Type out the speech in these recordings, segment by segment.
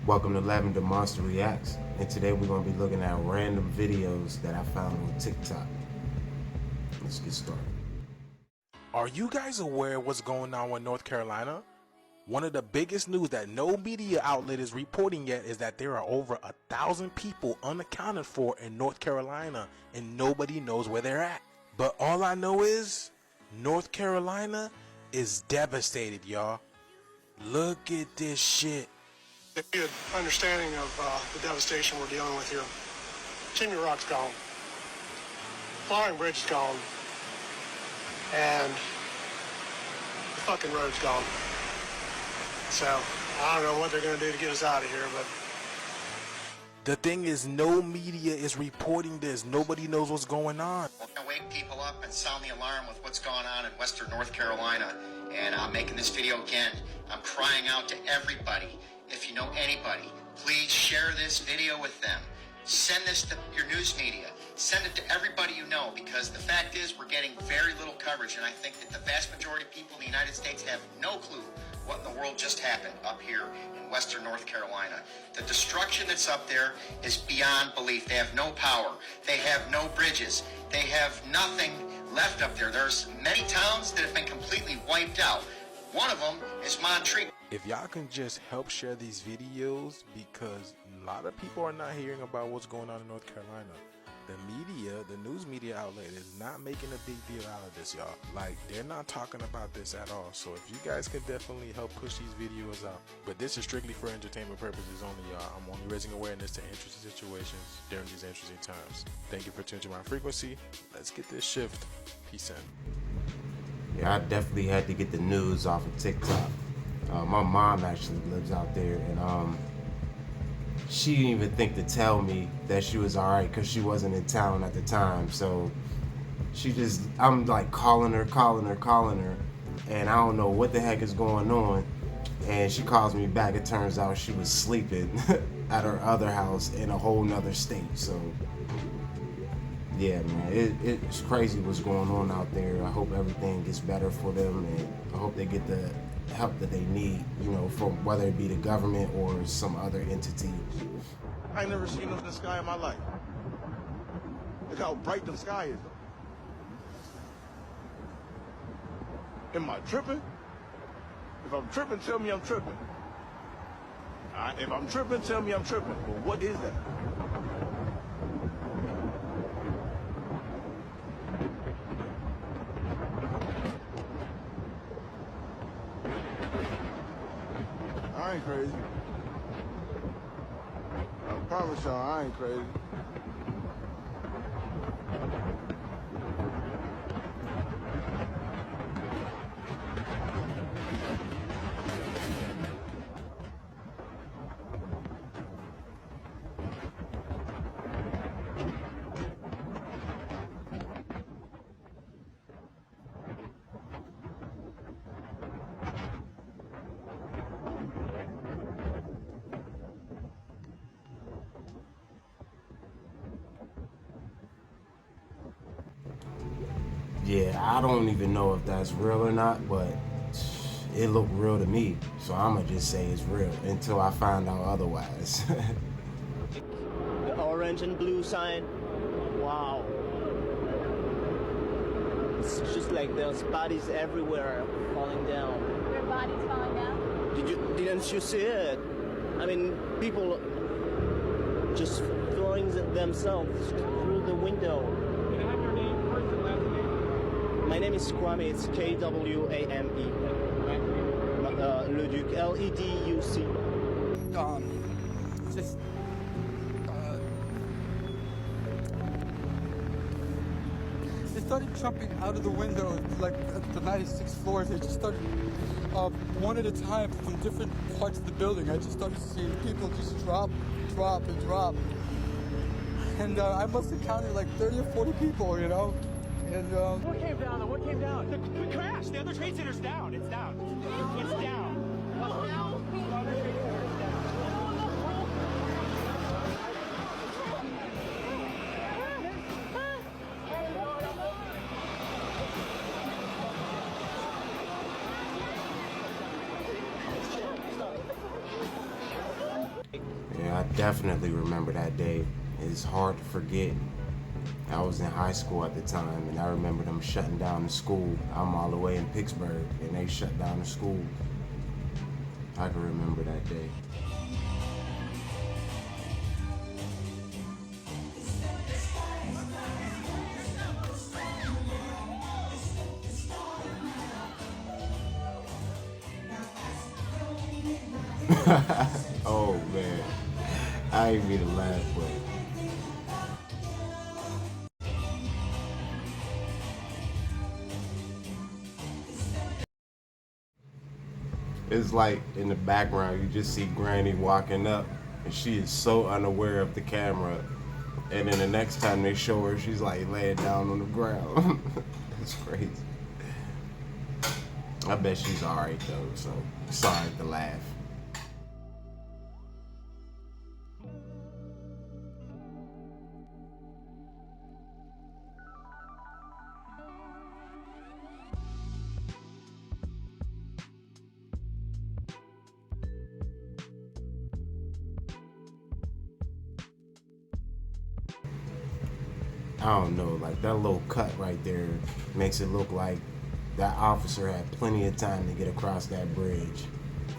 Welcome to Lavender Monster Reacts, and today we're going to be looking at random videos that I found on TikTok. Let's get started. Are you guys aware of what's going on with North Carolina? One of the biggest news that no media outlet is reporting yet is that there are over 1,000 people unaccounted for in North Carolina and nobody knows where they're at. But all I know is North Carolina is devastated, y'all. Look at this shit. Give you an understanding of the devastation we're dealing with here. Chimney Rock's gone. Flowering Bridge is gone. And the fucking road's gone. So, I don't know what they're going to do to get us out of here, but... The thing is, no media is reporting this. Nobody knows what's going on. We're going to wake people up and sound the alarm with what's going on in Western North Carolina. And I'm making this video again. I'm crying out to everybody. If you know anybody, please share this video with them. Send this to your news media. Send it to everybody you know, because the fact is we're getting very little coverage, and I think that the vast majority of people in the United States have no clue what in the world just happened up here in Western North Carolina. The destruction that's up there is beyond belief. They have no power. They have no bridges. They have nothing left up there. There's many towns that have been completely wiped out. One of them is Montreat. If y'all can just help share these videos, because a lot of people are not hearing about what's going on in North Carolina. The media, the news media outlet is not making a big deal out of this, y'all. Like, they're not talking about this at all. So if you guys could definitely help push these videos out. But this is strictly for entertainment purposes only, y'all. I'm only raising awareness to interesting situations during these interesting times. Thank you for tuning to my frequency. Let's get this shift. Peace in. Yeah, I definitely had to get the news off of TikTok. My mom actually lives out there, and she didn't even think to tell me that she was alright because she wasn't in town at the time. So I'm like calling her, and I don't know what the heck is going on. And she calls me back. It turns out she was sleeping at her other house in a whole nother state. So yeah, man, it's crazy what's going on out there. I hope everything gets better for them, and I hope they get the help that they need, you know, from whether it be the government or some other entity. I ain't never seen nothing in the sky in my life. Look how bright the sky is. Am I tripping? If I'm tripping, tell me I'm tripping. If I'm tripping, tell me I'm tripping. But what is that? I ain't crazy. I promise y'all, I ain't crazy. Yeah, I don't even know if that's real or not, but it looked real to me. So I'm gonna just say it's real until I find out otherwise. The orange and blue sign. Wow. It's just like there's bodies everywhere falling down. There are bodies falling down? Didn't you see it? I mean, people just throwing themselves through the window. Can I have your name first and last name? My name is Kwame. It's Kwame. Leduc, Leduc. Just they started jumping out of the window, like at the 96th floor. They just started one at a time from different parts of the building. I just started seeing people just drop. And I must have counted like 30 or 40 people, you know. And What came down? What came down? The crash. The other trade center's down. It's down. It's down. The other trade center's down. Yeah, I definitely remember that day. It's hard to forget. I was in high school at the time, and I remember them shutting down the school. I'm all the way in Pittsburgh, and they shut down the school. I can remember that day. Oh man, I ain't mean to laugh, but it's like in the background you just see Granny walking up, and she is so unaware of the camera. And then the next time they show her, she's like laying down on the ground. It's crazy. I bet she's alright though, so sorry to laugh. I don't know, like that little cut right there makes it look like that officer had plenty of time to get across that bridge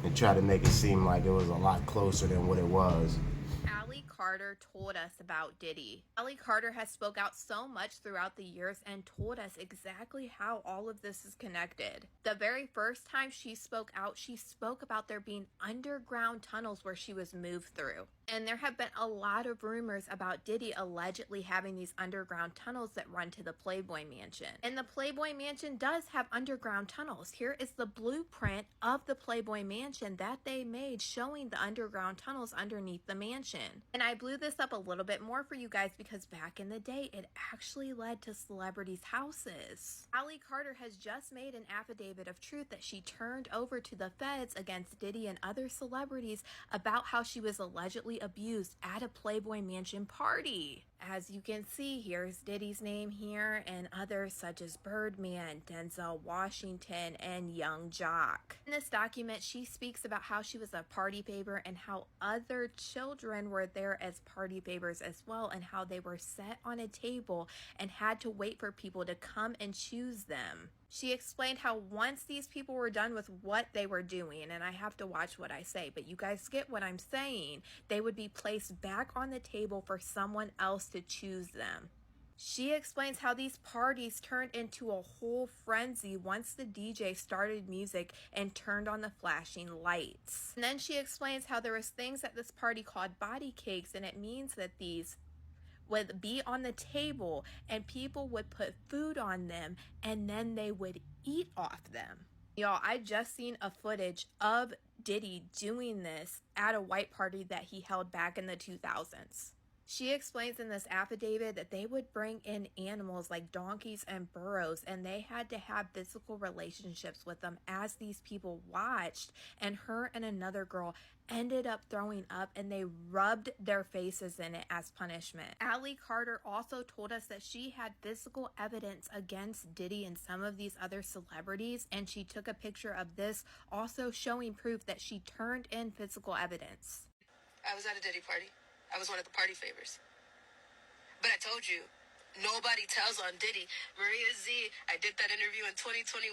and try to make it seem like it was a lot closer than what it was. Allie Carter told us about Diddy. Allie Carter has spoke out so much throughout the years and told us exactly how all of this is connected. The very first time she spoke out, she spoke about there being underground tunnels where she was moved through. And there have been a lot of rumors about Diddy allegedly having these underground tunnels that run to the Playboy Mansion. And the Playboy Mansion does have underground tunnels. Here is the blueprint of the Playboy Mansion that they made showing the underground tunnels underneath the mansion. And I blew this up a little bit more for you guys because back in the day, it actually led to celebrities' houses. Allie Carter has just made an affidavit of truth that she turned over to the feds against Diddy and other celebrities about how she was allegedly abused at a Playboy Mansion party. As you can see, here's Diddy's name here and others such as Birdman, Denzel Washington, and Young Jock. In this document, she speaks about how she was a party favor and how other children were there as party favors as well, and how they were set on a table and had to wait for people to come and choose them. She explained how once these people were done with what they were doing, and I have to watch what I say, but you guys get what I'm saying, they would be placed back on the table for someone else to choose them. She explains how these parties turned into a whole frenzy once the DJ started music and turned on the flashing lights. And then she explains how there was things at this party called body cakes, and it means that these would be on the table and people would put food on them and then they would eat off them. Y'all, I just seen a footage of Diddy doing this at a white party that he held back in the 2000s. She explains in this affidavit that they would bring in animals like donkeys and burros, and they had to have physical relationships with them as these people watched, and her and another girl ended up throwing up and they rubbed their faces in it as punishment. Allie Carter also told us that she had physical evidence against Diddy and some of these other celebrities, and she took a picture of this, also showing proof that she turned in physical evidence. I was at a Diddy party. I was one of the party favors. But I told you, nobody tells on Diddy. Maria Z, I did that interview in 2021,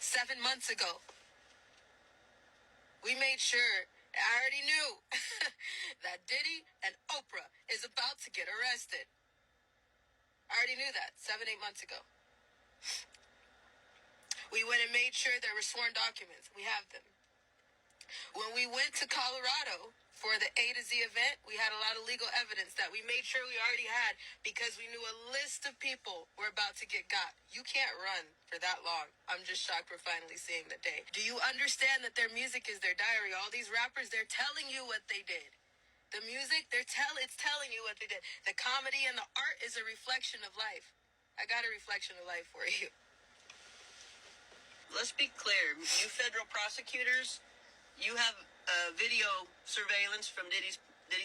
7 months ago. We made sure, I already knew, that Diddy and Oprah is about to get arrested. I already knew that 7, 8 months ago. We went and made sure there were sworn documents. We have them. When we went to Colorado for the A to Z event, we had a lot of legal evidence that we made sure we already had because we knew a list of people were about to get got. You can't run for that long. I'm just shocked we're finally seeing the day. Do you understand that their music is their diary? All these rappers, they're telling you what they did. The music, it's telling you what they did. The comedy and the art is a reflection of life. I got a reflection of life for you. Let's be clear. You federal prosecutors, you have video surveillance from Diddy's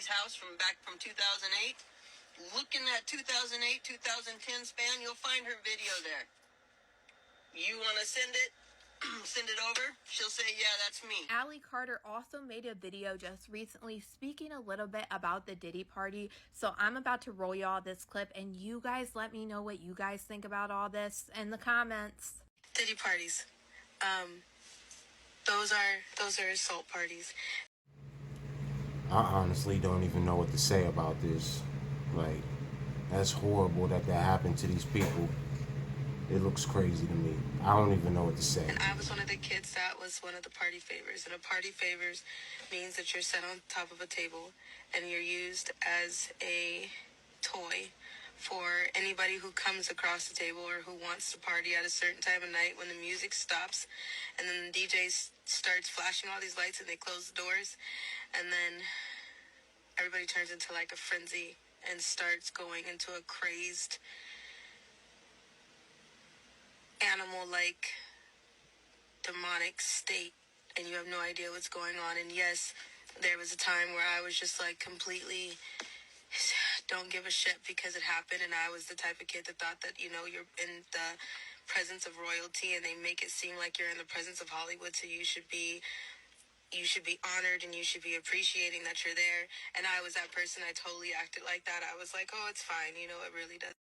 house from 2008. Look in that 2008-2010 span, you'll find her video there. You want to send it? send it over, she'll say, yeah, that's me. Allie Carter also made a video just recently speaking a little bit about the Diddy party. So I'm about to roll y'all this clip, and you guys let me know what you guys think about all this in the comments. Diddy parties. Those are assault parties. I honestly don't even know what to say about this. Like, that's horrible that happened to these people. It looks crazy to me. I don't even know what to say. And I was one of the kids that was one of the party favors. And a party favors means that you're set on top of a table and you're used as a toy for anybody who comes across the table or who wants to party at a certain time of night when the music stops and then the DJ starts flashing all these lights and they close the doors. And then everybody turns into like a frenzy and starts going into a crazed animal-like demonic state, and you have no idea what's going on. And yes, there was a time where I was just like completely don't give a shit because it happened, and I was the type of kid that thought that, you know, you're in the presence of royalty and they make it seem like you're in the presence of Hollywood, so you should be honored and you should be appreciating that you're there. And I was that person. I totally acted like that. I was like, oh, it's fine, you know, it really does.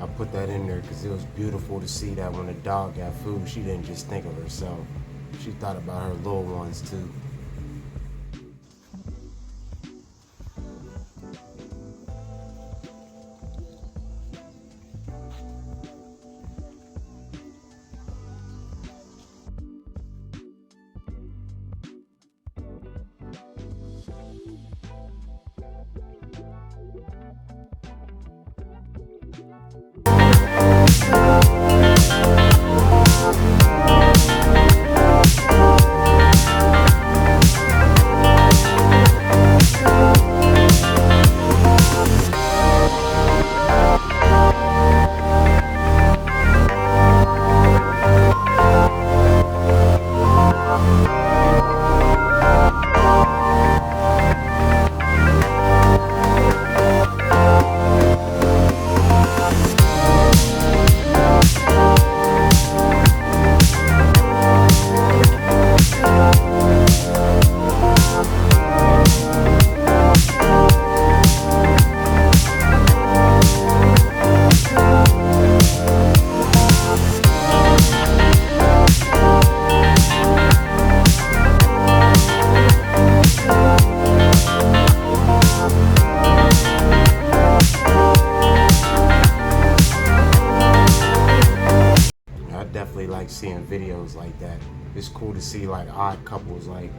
I put that in there because it was beautiful to see that when the dog got food, she didn't just think of herself. She thought about her little ones too. like seeing videos like that. It's cool to see like odd couples, like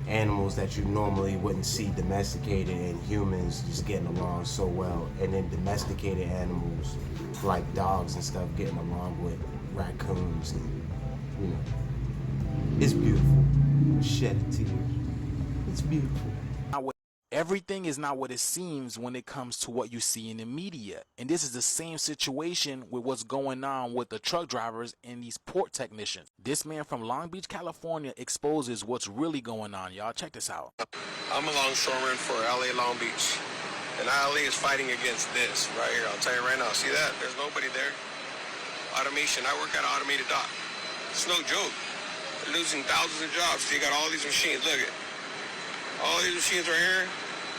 animals that you normally wouldn't see domesticated and humans just getting along so well, and then domesticated animals like dogs and stuff getting along with raccoons, and you know, it's beautiful. Shed a tear. It's beautiful. Everything is not what it seems when it comes to what you see in the media. And this is the same situation with what's going on with the truck drivers and these port technicians. This man from Long Beach, California exposes what's really going on. Y'all check this out. I'm a longshoreman for LA Long Beach. And LA is fighting against this right here. I'll tell you right now. See that? There's nobody there. Automation. I work at an automated dock. It's no joke. They're losing thousands of jobs. So you got all these machines. Look at all these machines right here.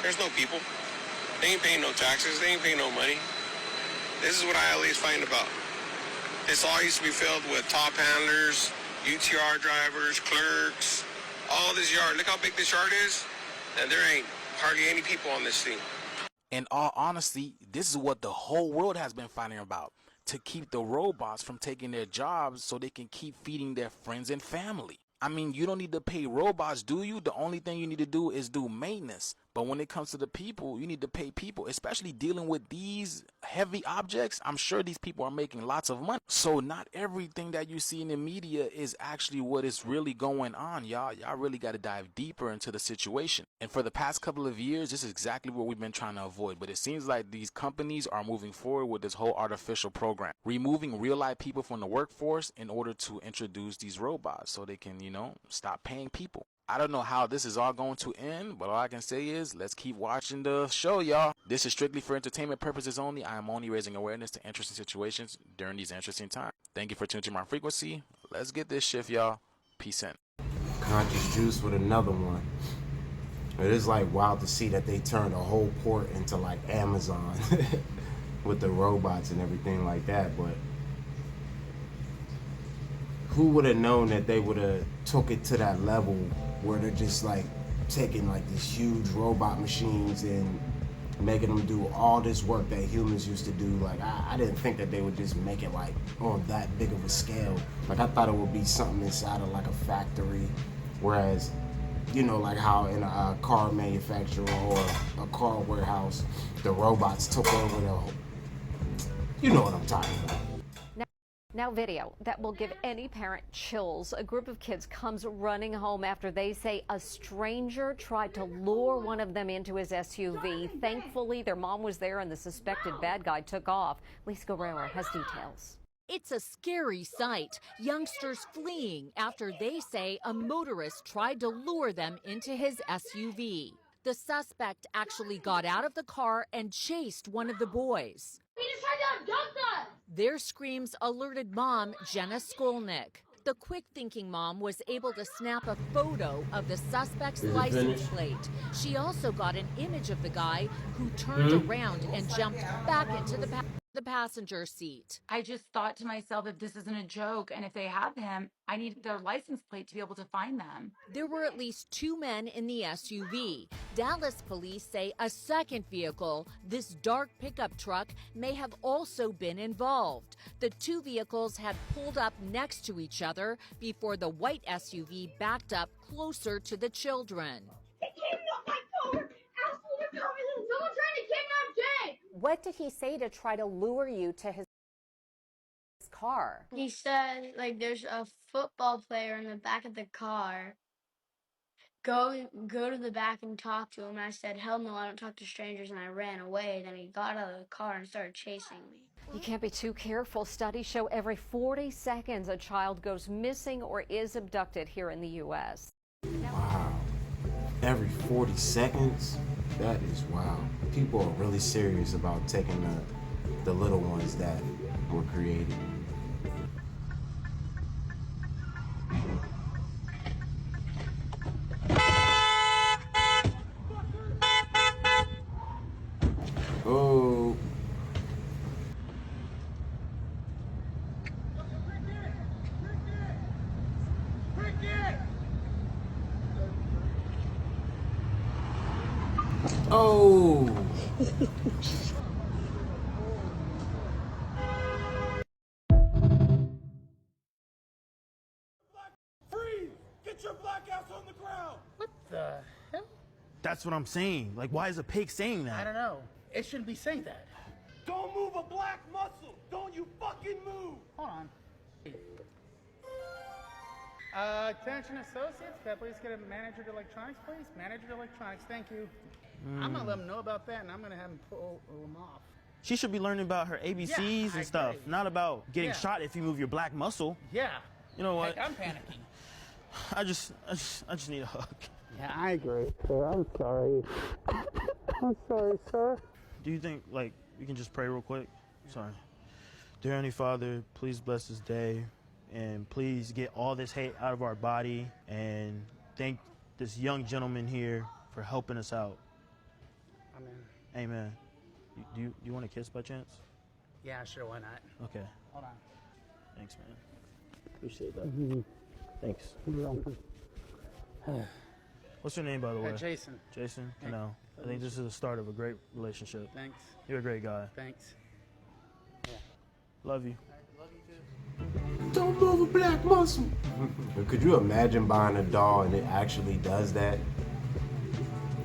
There's no people. They ain't paying no taxes. They ain't paying no money. This is what ILA is fighting about. This all used to be filled with top handlers, UTR drivers, clerks, all this yard. Look how big this yard is. And there ain't hardly any people on this thing. In all honesty, this is what the whole world has been fighting about. To keep the robots from taking their jobs so they can keep feeding their friends and family. I mean, you don't need to pay robots, do you? The only thing you need to do is do maintenance. But when it comes to the people, you need to pay people, especially dealing with these heavy objects. I'm sure these people are making lots of money. So not everything that you see in the media is actually what is really going on, y'all. Y'all really got to dive deeper into the situation. And for the past couple of years, this is exactly what we've been trying to avoid. But it seems like these companies are moving forward with this whole artificial program, removing real life people from the workforce in order to introduce these robots so they can, you know, stop paying people. I don't know how this is all going to end, but all I can say is let's keep watching the show, y'all. This is strictly for entertainment purposes only. I am only raising awareness to interesting situations during these interesting times. Thank you for tuning to my frequency. Let's get this shift, y'all. Peace in. Conscious Juice with another one. It is like wild to see that they turned a whole port into like Amazon with the robots and everything like that, but who would have known that they would have took it to that level where they're just like taking like these huge robot machines and making them do all this work that humans used to do. Like I didn't think that they would just make it like on that big of a scale. Like I thought it would be something inside of like a factory, whereas, you know, like how in a car manufacturer or a car warehouse, the robots took over the whole, you know what I'm talking about. Now video that will give any parent chills. A group of kids comes running home after they say a stranger tried to lure one of them into his SUV. Thankfully, their mom was there and the suspected bad guy took off. Lisa Guerrero has details. It's a scary sight. Youngsters fleeing after they say a motorist tried to lure them into his SUV. The suspect actually got out of the car and chased one of the boys. He just tried to abduct us! Their screams alerted mom, Jenna Skolnick. The quick-thinking mom was able to snap a photo of the suspect's license plate. She also got an image of the guy who turned around and jumped back into the passenger seat. I just thought to myself, if this isn't a joke and if they have him, I need their license plate to be able to find them. There were at least 2 men in the SUV. Dallas police say a second vehicle, this dark pickup truck, may have also been involved. The 2 vehicles had pulled up next to each other before the white SUV backed up closer to the children. They came up my car, absolutely covered in someone trying to kidnap Jay! What did he say to try to lure you to his car? He said, like, there's a football player in the back of the car. Go to the back and talk to him. And I said, hell no, I don't talk to strangers, and I ran away. Then he got out of the car and started chasing me. You can't be too careful. Studies show every 40 seconds a child goes missing or is abducted here in the U.S. Wow. Every 40 seconds? That is wow. People are really serious about taking the little ones that were created. Oh. Oh. That's what I'm saying. Like, why is a pig saying that? I don't know. It shouldn't be saying that. Don't move a black muscle! Don't you fucking move! Hold on. Attention associates, can I please get a manager to electronics, please? Manager to electronics, thank you. I'm gonna let them know about that, and I'm gonna have them pull them off. She should be learning about her ABCs and stuff, not about getting shot if you move your black muscle. Yeah. You know what? Heck, I'm panicking. I just need a hug. Yeah, I agree. Sir, I'm sorry. I'm sorry, sir. Do you think, like, we can just pray real quick? Sorry. Dear Heavenly Father, please bless this day, and please get all this hate out of our body, and thank this young gentleman here for helping us out. Amen. Amen. Do you want a kiss by chance? Yeah, sure, why not? Okay. Hold on. Thanks, man. Appreciate that. Thanks. You're welcome. What's your name, by the way? Jason. Jason? Hey. No. I think this is the start of a great relationship. Thanks. You're a great guy. Thanks. Yeah. Love you. Love you too. Don't move a black muscle. Could you imagine buying a doll and it actually does that?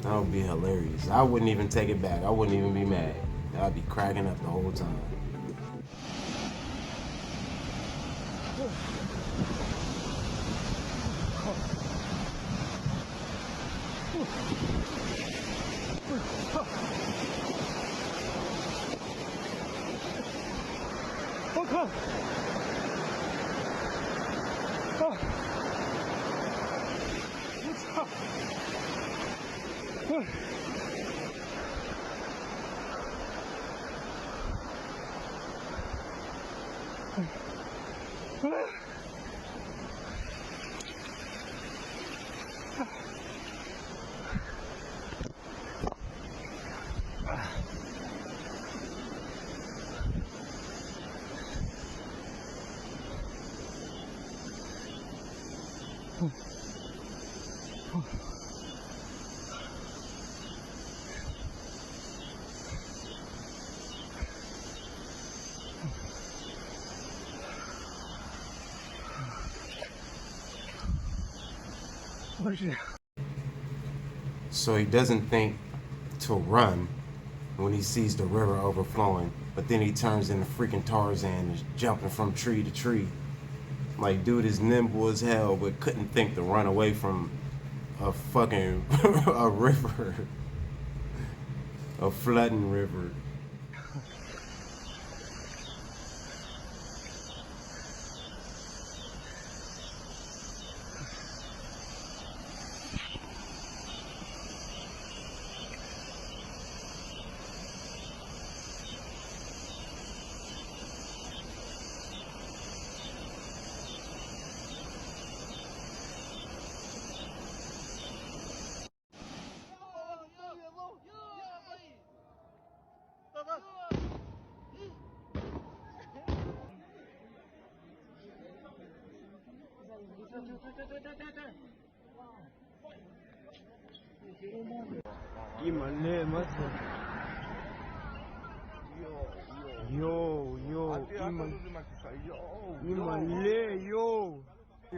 That would be hilarious. I wouldn't even take it back. I wouldn't even be mad. I'd be cracking up the whole time. So he doesn't think to run when he sees the river overflowing, but then he turns into freaking Tarzan and is jumping from tree to tree. Like, dude is nimble as hell, but couldn't think to run away from a fucking a river, a flooding river.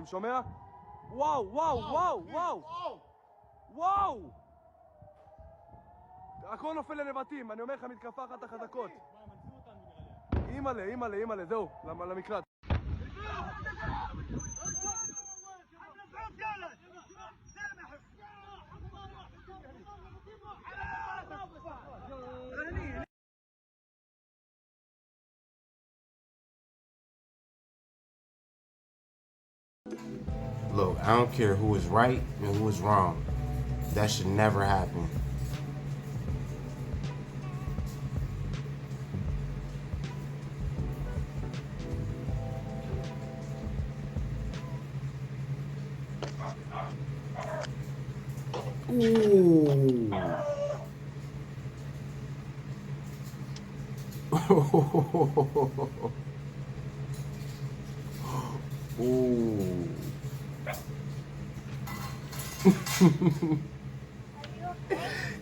שומע? וואו, וואו, וואו, וואו! וואו! הכל נופל לנבטים, אני אומר לך, מתקפה אחת החזקות. אימא'לה, אימא'לה, אימא'לה, זהו, למקלט. Look, I don't care who is right and who is wrong. That should never happen. Ooh. Ooh.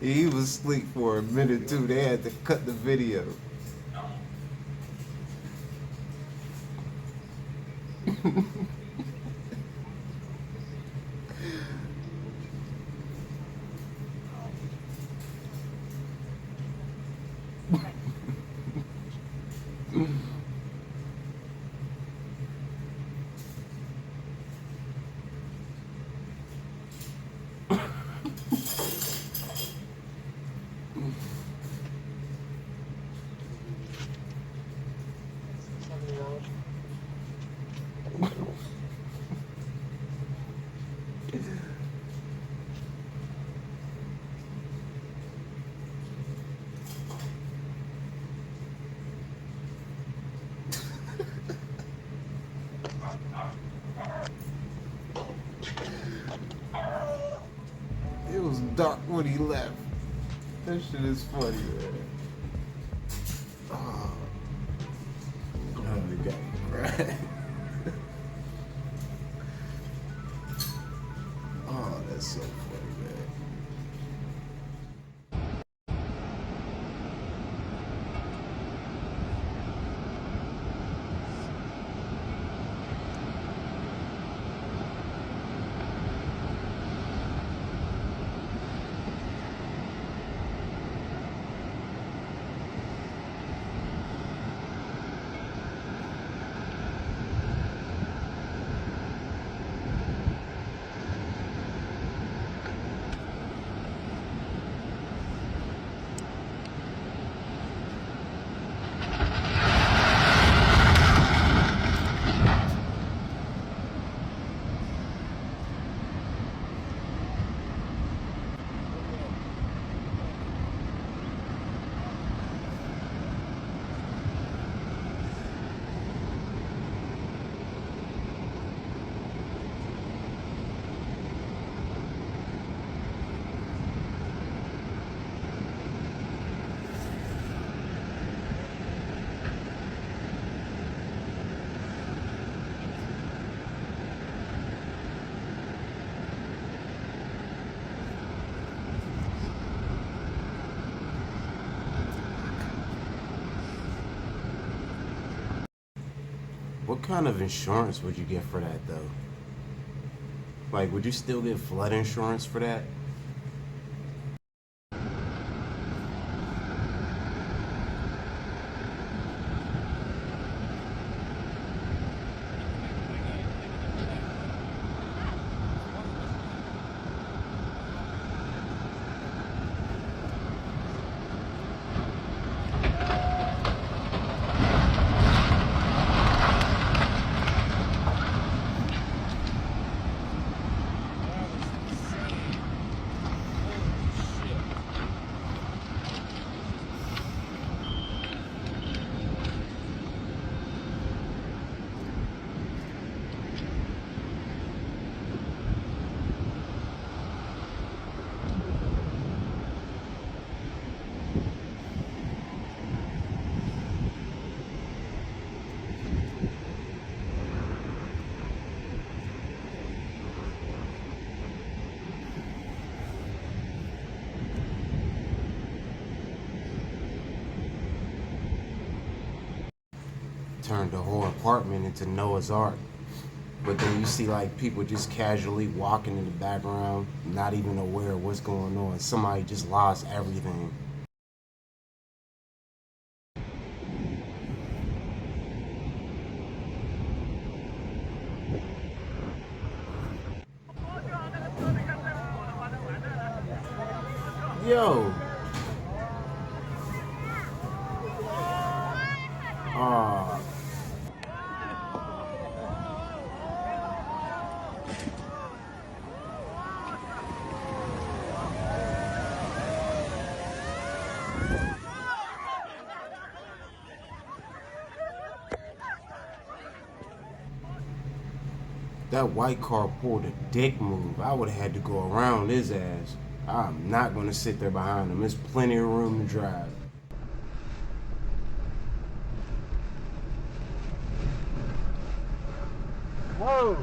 He was asleep for a minute too. They had to cut the video. when he left. That shit is funny, man. Oh, you got me crying. Oh, that's so funny, man. What kind of insurance would you get for that, though? Like, would you still get flood insurance for that? Turned the whole apartment into Noah's Ark. But then you see like people just casually walking in the background, not even aware of what's going on. Somebody just lost everything. Yo. That white car pulled a dick move. I would have had to go around his ass. I'm not going to sit there behind him. There's plenty of room to drive. Whoa!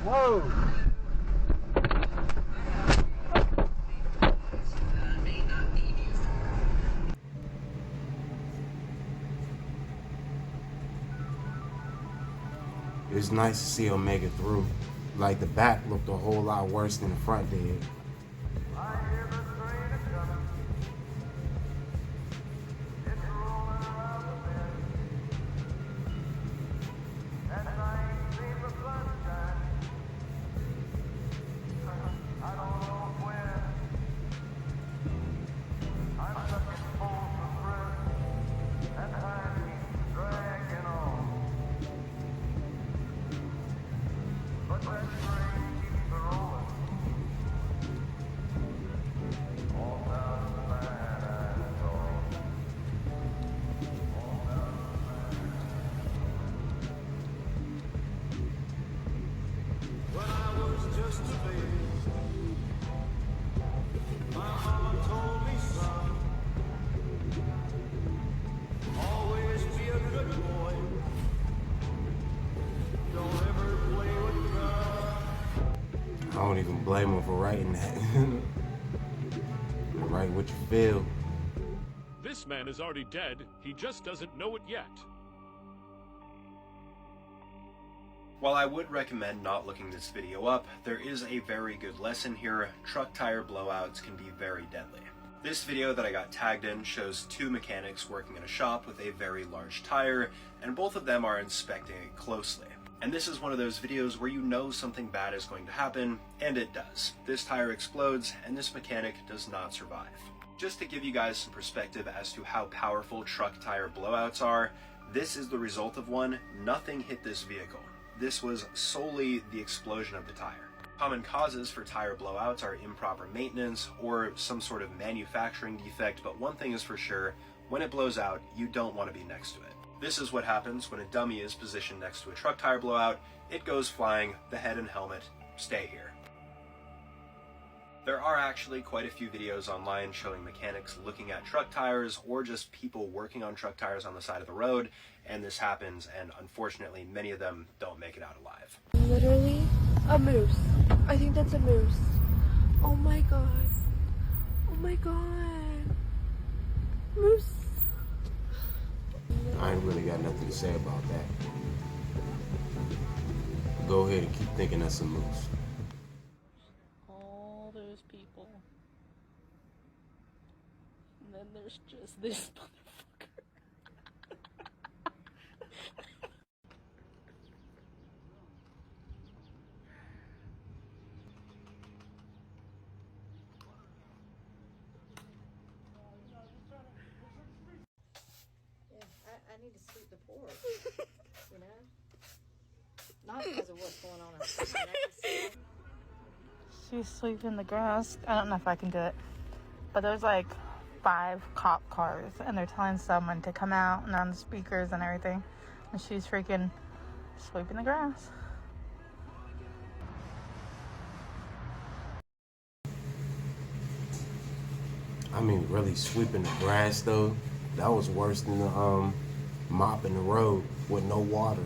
Whoa! It's nice to see him make it through. Like, the back looked a whole lot worse than the front did. don't even blame him for writing that. Write what you feel. This man is already dead. He just doesn't know it yet. While I would recommend not looking this video up, there is a very good lesson here. Truck tire blowouts can be very deadly. This video that I got tagged in shows two mechanics working in a shop with a very large tire, and both of them are inspecting it closely. And this is one of those videos where you know something bad is going to happen, and it does. This tire explodes, and this mechanic does not survive. Just to give you guys some perspective as to how powerful truck tire blowouts are, this is the result of one. Nothing hit this vehicle. This was solely the explosion of the tire. Common causes for tire blowouts are improper maintenance or some sort of manufacturing defect, but one thing is for sure, when it blows out, you don't want to be next to it. This is what happens when a dummy is positioned next to a truck tire blowout. It goes flying, the head and helmet stay here. There are actually quite a few videos online showing mechanics looking at truck tires or just people working on truck tires on the side of the road, and this happens, and unfortunately many of them don't make it out alive. Literally a moose. I think that's a moose. Oh my god. Oh my god. Moose. I ain't really got nothing to say about that. Go ahead and keep thinking that's a moose. All those people. And then there's just this motherfucker. I need to sweep the porch, you know? Not because of what's going on outside. She's sweeping the grass. I don't know if I can do it. But there's like 5 cop cars and they're telling someone to come out and on the speakers and everything. And she's freaking sweeping the grass. I mean, really sweeping the grass though, that was worse than the mopping the road with no water.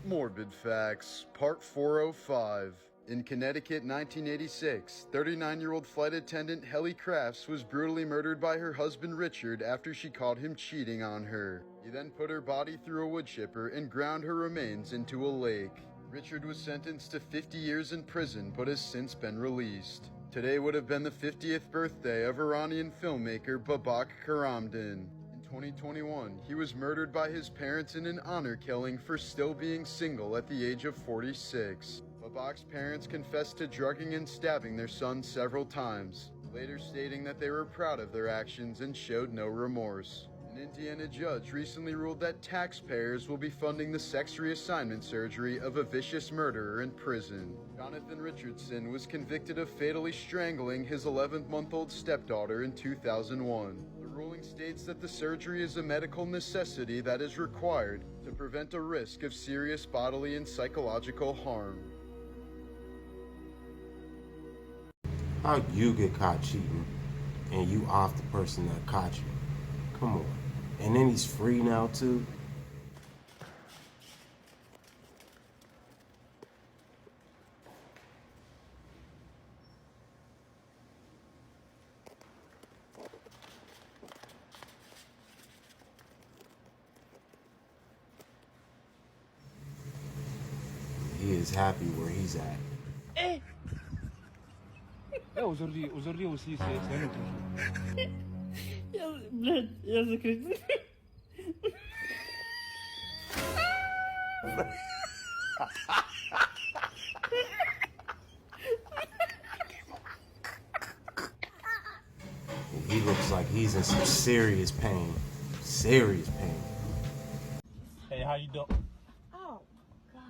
Morbid Facts, Part 405. In Connecticut, 1986, 39-year-old flight attendant Helly Crafts was brutally murdered by her husband Richard after she caught him cheating on her. He then put her body through a wood chipper and ground her remains into a lake. Richard was sentenced to 50 years in prison but has since been released. Today would have been the 50th birthday of Iranian filmmaker Babak Karamdan. In 2021, he was murdered by his parents in an honor killing for still being single at the age of 46. Babak's parents confessed to drugging and stabbing their son several times, later stating that they were proud of their actions and showed no remorse. An Indiana judge recently ruled that taxpayers will be funding the sex reassignment surgery of a vicious murderer in prison. Jonathan Richardson was convicted of fatally strangling his 11-month-old stepdaughter in 2001. The ruling states that the surgery is a medical necessity that is required to prevent a risk of serious bodily and psychological harm. How you get caught cheating and you off the person that caught you? Come on. And then he's free now too? He is happy where he's at. aujourd'hui aussi, c'est un autre jour. Я закрыт. He looks like he's in some serious pain. Serious pain. Hey, how you doing? Oh, God.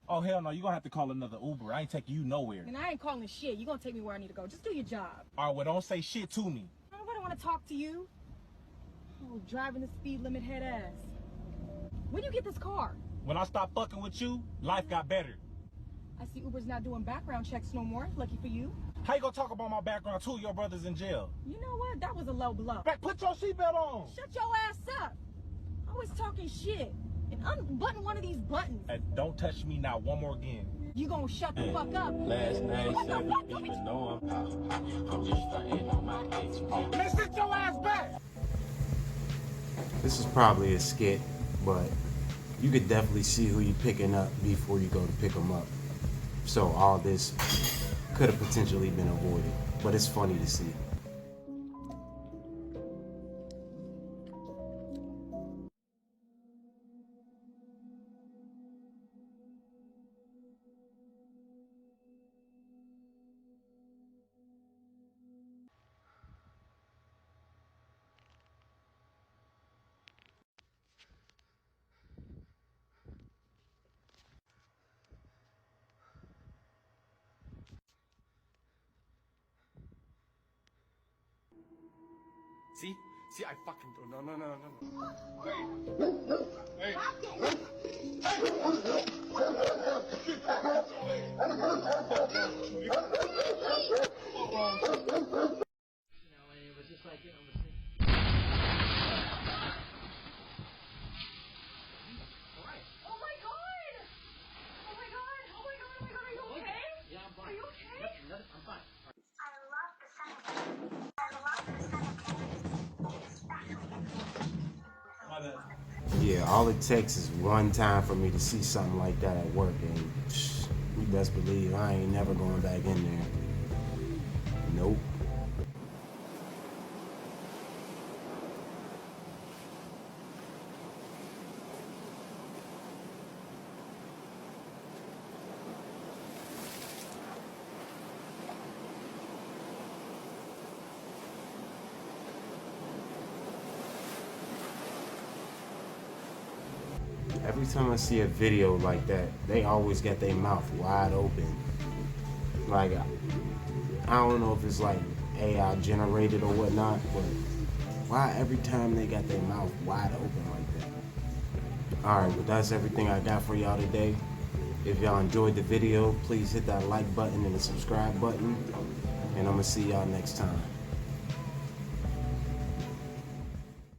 Oh, hell no, you're gonna have to call another Uber. I ain't taking you nowhere. And I ain't calling shit. You're gonna take me where I need to go. Just do your job. All right, well, don't say shit to me. Nobody wanna talk to you. Oh, driving the speed limit head ass. When you get this car? When I stopped fucking with you, life got better. I see Uber's not doing background checks no more. Lucky for you. How you gonna talk about my background? Two of your brothers in jail. You know what? That was a low blow. Put your seatbelt on. Shut your ass up. Always talking shit. And unbutton one of these buttons. And don't touch me now one more again. You gonna shut the fuck up. Last night, 7 even know I'm out. I'm just starting on my dates. Man, sit your ass back. This is probably a skit, but you could definitely see who you're picking up before you go to pick them up. So all this could have potentially been avoided, but it's funny to see. See, I fucking no. Hey. It was just like, Yeah, all it takes is one time for me to see something like that at work, and you best believe I ain't never going back in there. Nope. Every time I see a video like that, they always got their mouth wide open. Like, I don't know if it's like AI generated or whatnot, but why every time they got their mouth wide open like that? Alright, but that's everything I got for y'all today. If y'all enjoyed the video, please hit that like button and the subscribe button. And I'm gonna see y'all next time.